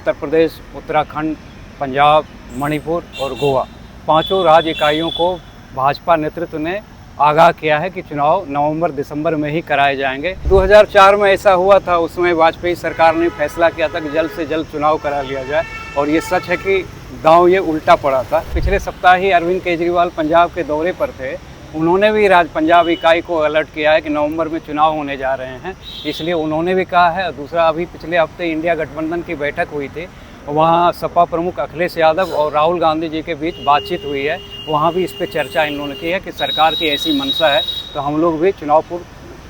उत्तर प्रदेश, उत्तराखंड, पंजाब, मणिपुर और गोवा, पांचों राज्य इकाइयों को भाजपा नेतृत्व ने आगाह किया है कि चुनाव नवंबर-दिसंबर में ही कराए जाएंगे। 2004 में ऐसा हुआ था, उसमें वाजपेयी सरकार ने फैसला किया था कि जल्द से जल्द चुनाव करा लिया जाए, और ये सच है कि दांव ये उल्टा पड़ा था। पिछले सप्ताह ही अरविंद केजरीवाल पंजाब के दौरे पर थे। उन्होंने भी पंजाब इकाई को अलर्ट किया है कि नवंबर में चुनाव होने जा रहे हैं, इसलिए उन्होंने भी कहा है। दूसरा, अभी पिछले हफ्ते इंडिया गठबंधन की बैठक हुई थी, वहाँ सपा प्रमुख अखिलेश यादव और राहुल गांधी जी के बीच बातचीत हुई है। वहाँ भी इस पर चर्चा इन्होंने की है कि सरकार की ऐसी मंशा है तो हम लोग भी चुनाव पूर्व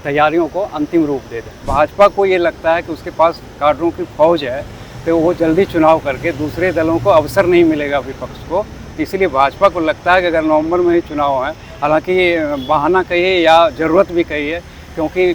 तैयारियों को अंतिम रूप दे दें। भाजपा को ये लगता है कि उसके पास काडरों की फौज है, तो वो जल्दी चुनाव करके दूसरे दलों को अवसर नहीं मिलेगा विपक्ष को। इसलिए भाजपा को लगता है कि अगर नवंबर में ही चुनाव है, हालांकि ये बहाना कहिए या ज़रूरत भी कहिए, क्योंकि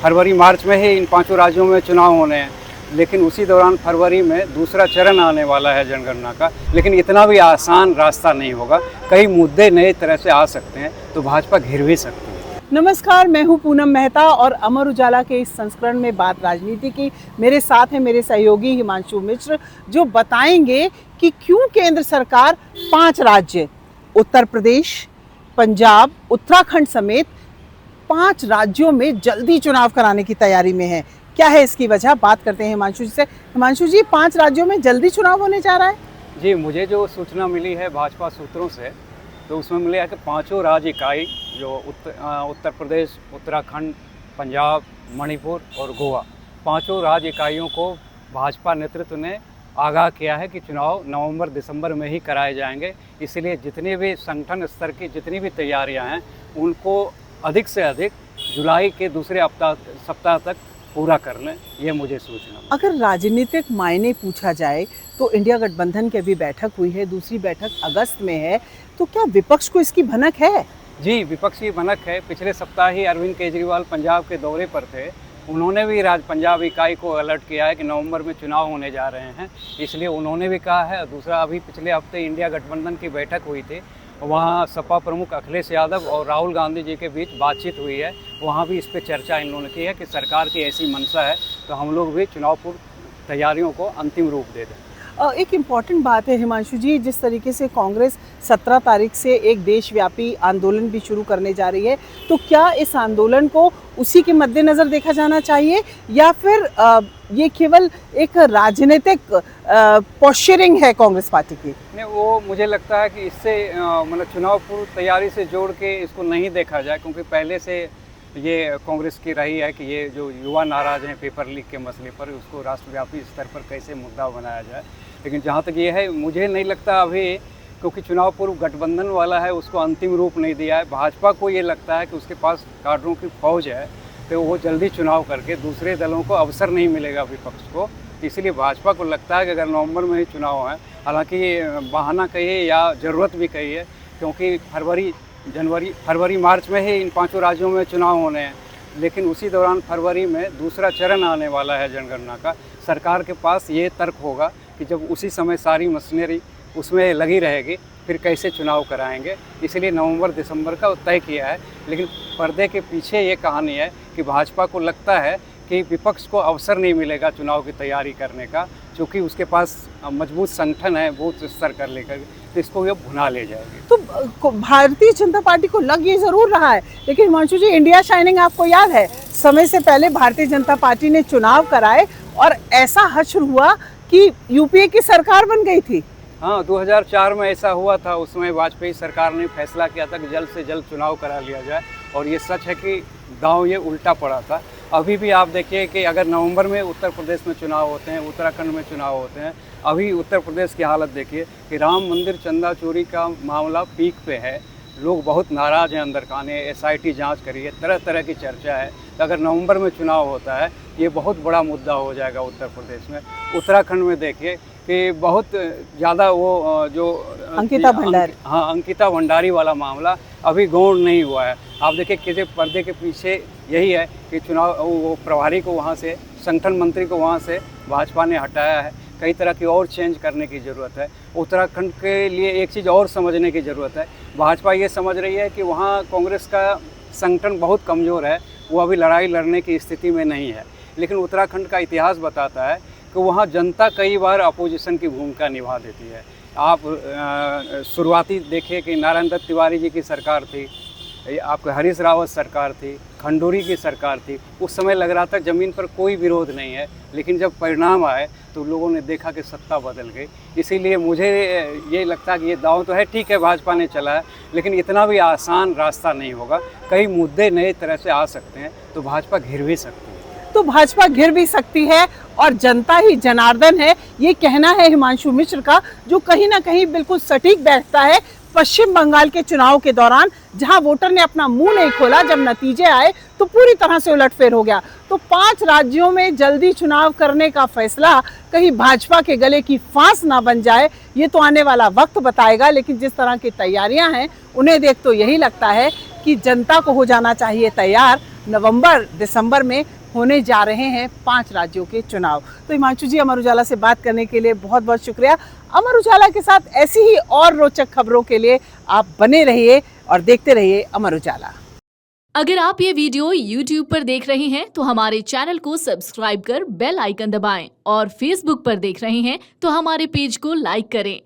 फरवरी मार्च में ही इन पांचों राज्यों में चुनाव होने हैं, लेकिन उसी दौरान फरवरी में दूसरा चरण आने वाला है जनगणना का। लेकिन इतना भी आसान रास्ता नहीं होगा, कई मुद्दे नए तरह से आ सकते हैं, तो भाजपा घिर भी सकती है। नमस्कार, मैं हूं पूनम मेहता और अमर उजाला के इस संस्करण में बात राजनीति की। मेरे साथ हैं मेरे सहयोगी हिमांशु मिश्र, जो बताएंगे कि क्यों केंद्र सरकार 5 राज्य उत्तर प्रदेश, पंजाब, उत्तराखंड समेत 5 राज्यों में जल्दी चुनाव कराने की तैयारी में है। क्या है इसकी वजह, बात करते हैं हिमांशु जी से। हिमांशु जी, 5 राज्यों में जल्दी चुनाव होने जा रहा है? जी, मुझे जो सूचना मिली है भाजपा सूत्रों से, तो उसमें मिला है कि पांचों राज्य इकाई जो उत्तर प्रदेश, उत्तराखंड, पंजाब, मणिपुर और गोवा, पांचों राज्य इकाइयों को भाजपा नेतृत्व ने आगाह किया है कि चुनाव नवंबर-दिसंबर में ही कराए जाएंगे। इसलिए जितनी भी संगठन स्तर की जितनी भी तैयारियां हैं, उनको अधिक से अधिक जुलाई के दूसरे सप्ताह तक पूरा कर लें, ये मुझे सूचना। अगर राजनीतिक मायने पूछा जाए तो इंडिया गठबंधन की अभी बैठक हुई है, दूसरी बैठक अगस्त में है, तो क्या विपक्ष को इसकी भनक है? जी, विपक्ष की भनक है। पिछले सप्ताह ही अरविंद केजरीवाल पंजाब के दौरे पर थे। उन्होंने भी पंजाब इकाई को अलर्ट किया है कि नवंबर में चुनाव होने जा रहे हैं, इसलिए उन्होंने भी कहा है। दूसरा, अभी पिछले हफ्ते इंडिया गठबंधन की बैठक हुई थी, वहाँ सपा प्रमुख अखिलेश यादव और राहुल गांधी जी के बीच बातचीत हुई है। वहाँ भी इस पर चर्चा इन्होंने की है कि सरकार की ऐसी मंशा है तो हम लोग भी चुनाव पूर्व तैयारियों को अंतिम रूप दे दें। एक इम्पॉर्टेंट बात है हिमांशु जी, जिस तरीके से कांग्रेस 17 तारीख से एक देशव्यापी आंदोलन भी शुरू करने जा रही है, तो क्या इस आंदोलन को उसी के मद्देनज़र देखा जाना चाहिए, या फिर ये केवल एक राजनीतिक पोस्चरिंग है कांग्रेस पार्टी की? नहीं, वो मुझे लगता है कि इससे मतलब चुनाव पूर्व तैयारी से जोड़ के इसको नहीं देखा जाए, क्योंकि पहले से ये कांग्रेस की रही है कि ये जो युवा नाराज़ हैं पेपर लीक के मसले पर, उसको राष्ट्रव्यापी स्तर पर कैसे मुद्दा बनाया जाए। लेकिन जहाँ तक ये है, मुझे नहीं लगता अभी, क्योंकि चुनाव पूर्व गठबंधन वाला है, उसको अंतिम रूप नहीं दिया है। भाजपा को ये लगता है कि उसके पास काडरों की फौज है, तो वो जल्दी चुनाव करके दूसरे दलों को अवसर नहीं मिलेगा विपक्ष को। इसलिए भाजपा को लगता है कि अगर नवंबर में ही चुनाव है, हालांकि ये बहाना कहिए या ज़रूरत भी कहिए, क्योंकि फरवरी मार्च में ही इन पांचों राज्यों में चुनाव होने हैं, लेकिन उसी दौरान फरवरी में दूसरा चरण आने वाला है जनगणना का। सरकार के पास ये तर्क होगा कि जब उसी समय सारी मशीनरी उसमें लगी रहेगी, फिर कैसे चुनाव कराएंगे। इसलिए नवंबर-दिसंबर का तय किया है। लेकिन पर्दे के पीछे ये कहानी है कि भाजपा को लगता है कि विपक्ष को अवसर नहीं मिलेगा चुनाव की तैयारी करने का, क्योंकि उसके पास मजबूत संगठन है बूथ स्तर कर लेकर, तो इसको ये भुना ले जाएगी। तो भारतीय जनता पार्टी को लग ये ज़रूर रहा है, लेकिन हिमांशु जी, इंडिया शाइनिंग आपको याद है, समय से पहले भारतीय जनता पार्टी ने चुनाव कराए और ऐसा हश्र हुआ कि यूपीए की सरकार बन गई थी। हाँ, 2004 में ऐसा हुआ था। उसमें वाजपेयी सरकार ने फैसला किया था कि जल्द से जल्द चुनाव करा लिया जाए, और ये सच है कि दांव ये उल्टा पड़ा था। अभी भी आप देखिए कि अगर नवंबर में उत्तर प्रदेश में चुनाव होते हैं, उत्तराखंड में चुनाव होते हैं, अभी उत्तर प्रदेश की हालत देखिए कि राम मंदिर चंदा चोरी का मामला पीक पे है। लोग बहुत नाराज़ हैं, अंदर खाने SIT जांच करिए, तरह तरह की चर्चा है। तो अगर नवंबर में चुनाव होता है, ये बहुत बड़ा मुद्दा हो जाएगा उत्तर प्रदेश में। उत्तराखंड में देखिए कि बहुत ज़्यादा वो जो अंकिता भंडारी वाला मामला अभी गौण नहीं हुआ है। आप देखिए कि पर्दे के पीछे यही है कि चुनाव वो प्रभारी को वहाँ से, संगठन मंत्री को वहाँ से भाजपा ने हटाया है। कई तरह की और चेंज करने की ज़रूरत है। उत्तराखंड के लिए एक चीज़ और समझने की ज़रूरत है। भाजपा ये समझ रही है कि वहाँ कांग्रेस का संगठन बहुत कमज़ोर है, वो अभी लड़ाई लड़ने की स्थिति में नहीं है। लेकिन उत्तराखंड का इतिहास बताता है कि वहाँ जनता कई बार अपोजिशन की भूमिका निभा देती है। आप शुरुआती देखिए कि नारायण दत्त तिवारी जी की सरकार थी, आपके हरीश रावत सरकार थी, खंडूरी की सरकार थी। उस समय लग रहा था ज़मीन पर कोई विरोध नहीं है, लेकिन जब परिणाम आए तो लोगों ने देखा कि सत्ता बदल गई। इसीलिए मुझे ये लगता है कि ये दांव तो है, ठीक है भाजपा ने चला है, लेकिन इतना भी आसान रास्ता नहीं होगा। कई मुद्दे नए तरह से आ सकते हैं, तो भाजपा घिर भी सकती है। तो भाजपा घिर भी सकती है और जनता ही जनार्दन है, ये कहना है हिमांशु मिश्र का, जो कहीं ना कहीं बिल्कुल सटीक बैठता है पश्चिम बंगाल के चुनाव के दौरान, जहां वोटर ने अपना मुंह नहीं खोला। जब नतीजे आए तो पूरी तरह से उलटफेर हो गया। तो 5 राज्यों में जल्दी चुनाव करने का फैसला कहीं भाजपा के गले की फांस ना बन जाए, ये तो आने वाला वक्त बताएगा। लेकिन जिस तरह की तैयारियां हैं उन्हें देख तो यही लगता है कि जनता को हो जाना चाहिए तैयार। नवंबर दिसंबर में होने जा रहे हैं 5 राज्यों के चुनाव। तो हिमांशु जी, अमर उजाला से बात करने के लिए बहुत बहुत शुक्रिया। अमर उजाला के साथ ऐसी ही और रोचक खबरों के लिए आप बने रहिए और देखते रहिए अमर उजाला। अगर आप ये वीडियो YouTube पर देख रहे हैं तो हमारे चैनल को सब्सक्राइब कर बेल आइकन दबाएं और Facebook पर देख रहे हैं तो हमारे पेज को लाइक करें।